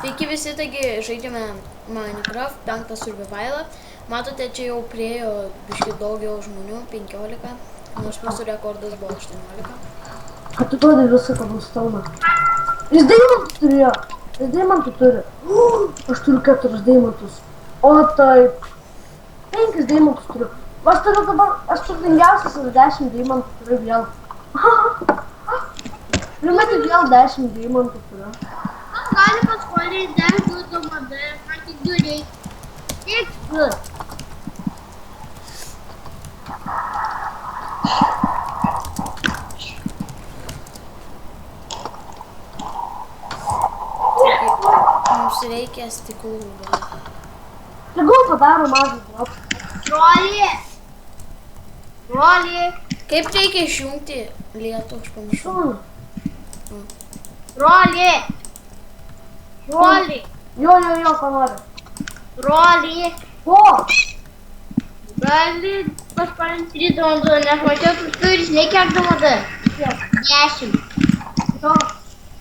Sveiki visi, taigi žaidžiame Minecraft 5 survivalą. Matote, čia jau priejo biškai daugiau žmonių, 15, nors mūsų rekordas buvo 18. Atiduodi visą kabustauną. Jis deimantų turėjo. Jis deimantų turi. Aš turiu 4 deimantus. O taip. 5 deimantus turiu. Aš turiu dabar, aš turtingiausias ir 10 deimantų turiu vėl. Primeti vėl 10 deimantų turiu. Gali paskolinti 10 DMD, man tik 2 reikia. Tik 2. Mums reikia stiklų. Tegul padaro mažą bloką. Broli. Broli. Kaip reikia išjungti lietų, aš pamiršau. Broli. Broli. Jo, ko nori. Broli. Ko? Gali paskolinti 3 DMD, nes mačiau, tu turi žinai kiek DMD. 10. Jo.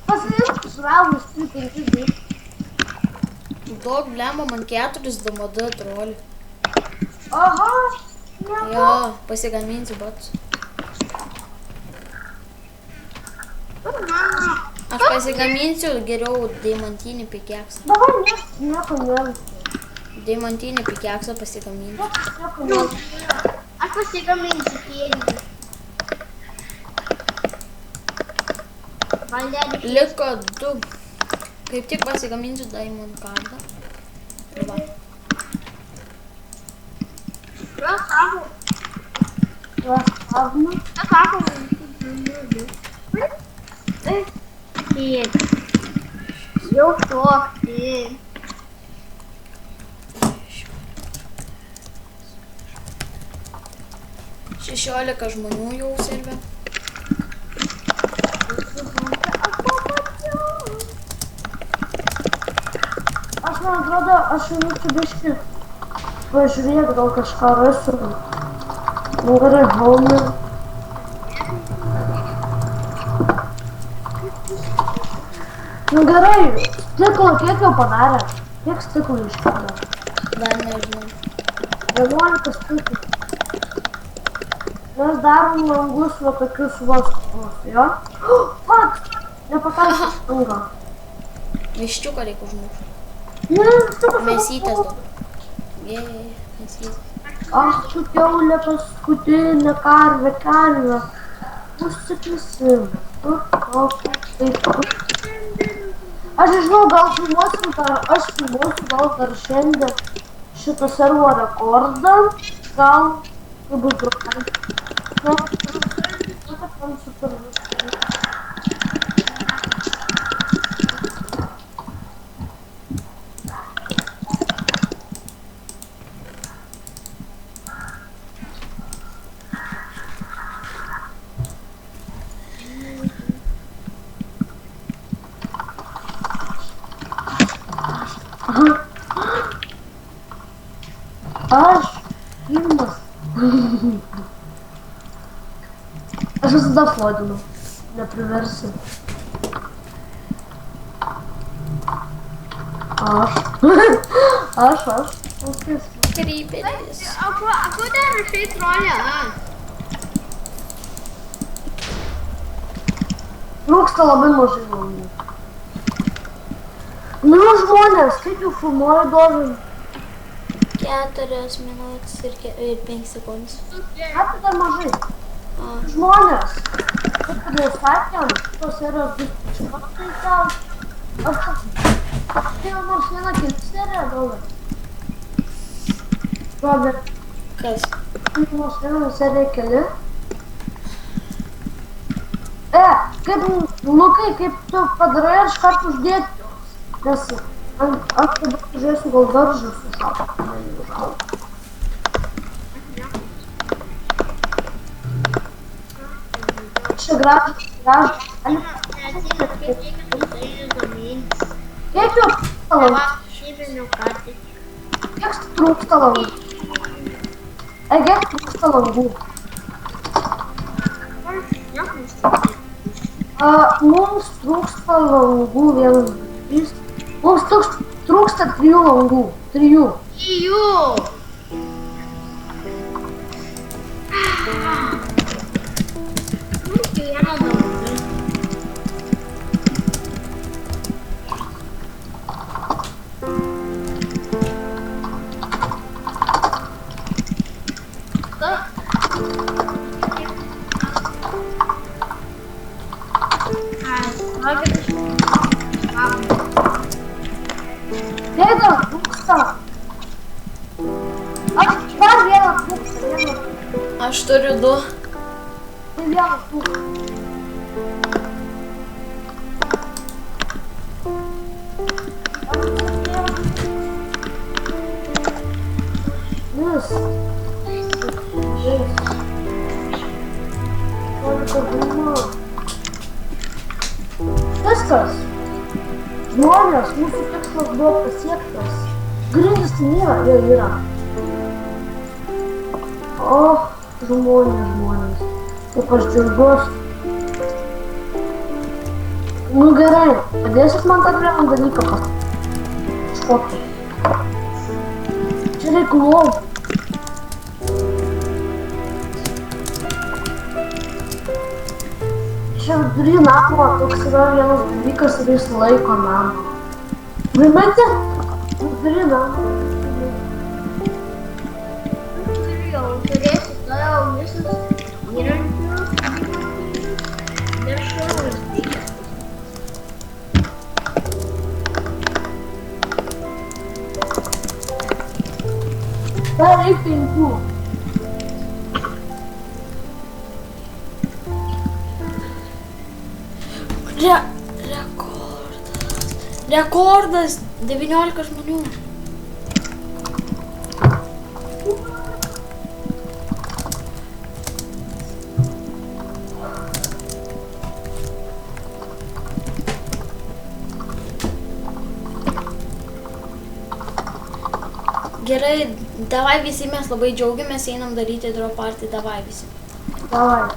Pasiimk suvelnus 3-5 deimantus. Daug blemba, man 4 DMD troli. Aha. Jo, pasigaminsiu batus. Aš pasigaminsiu geriau deimantinį pikeksą. Dabar nieko neveikia. Deimantinį pikeksą pasigaminsiu. Nieko neveikia. Aš pasigaminsiu pienį. Valdelį. Liko 2. Kaip tik pasigaminsiu diamond kardą. Va. Ką sako? Lasavnu. Ką sako? Jau šokti. Šešiolika žmonių jau serve. Aš man atrodo, aš jau čia biškį pažiūrėt, gal kažką rasiu. Nu gerai, home. Nu gerai, stiklo kiek jau padarė? Kiek stiklų iškėlė? Dar nežinau. 11 stiklų. Mes darom langus va tokius vastumus, jo? Vat! Nepataikė stungą. Viščiuką reikia užmušti. Ne, stiklus. Mėsytės daug. Jei, mėsytės. Aš čia kiaulė paskutinė karvė. Užsiklisim. Aš nežinau, gal filmuosim, aš filmuosiu gal dar šiandien šitą servo rekordą. Gal tai bus draugai. Aš filmas. Aš visada flodinu. Nepriversi. Aš. Kryperis. Aku dar rašai trolę, Trūksta labai mažai langų. Nu, žmonės, kaip jau filmuoju dožai? 4 minutės ir 5 sekundės. Apie dar mažai. Žmonės, kaip jau sakėm, tos serijos bus iškartai tau. Aš tai nors vieną kitą seriją galvoju. Robert, Kas? nors vieną seriją keli. Kaip, Lukai, kaip tu padarai ir iškart uždėti jos. Nes aš tada žiūrėsiu, gal daržą sušauti. Čia gražu. Kiek jau trūksta langų? Kiek trūksta langų? Mums trūksta langų 1, 3, Mums trūksta 3 langų. 3. Jų. Vieną dangą. Vienas trūksta. Dar vienas trūksta. Aš turiu 2. Tai vienas trūksta. Vis. Viskas. Žmonės, mūsų tikslas buvo pasiektas. Grindys tai nėra, jie yra. O, žmonės. Kaip aš džiaugiuosi. Nu gerai, padėsit man tą vieną dalyką kažkokį. Čia reikia lovų. Čia vidury namo toks yra vienas dalykas ir jis laiko namą. Žinai, vidury namo. Jau turėsiu toliau visus įrankius. Nešaus. Dar reikia 5. Rekordas 19 žmonių. Gerai, davai visi, mes labai džiaugiamės, einam daryti drop party, davai visi. Davai.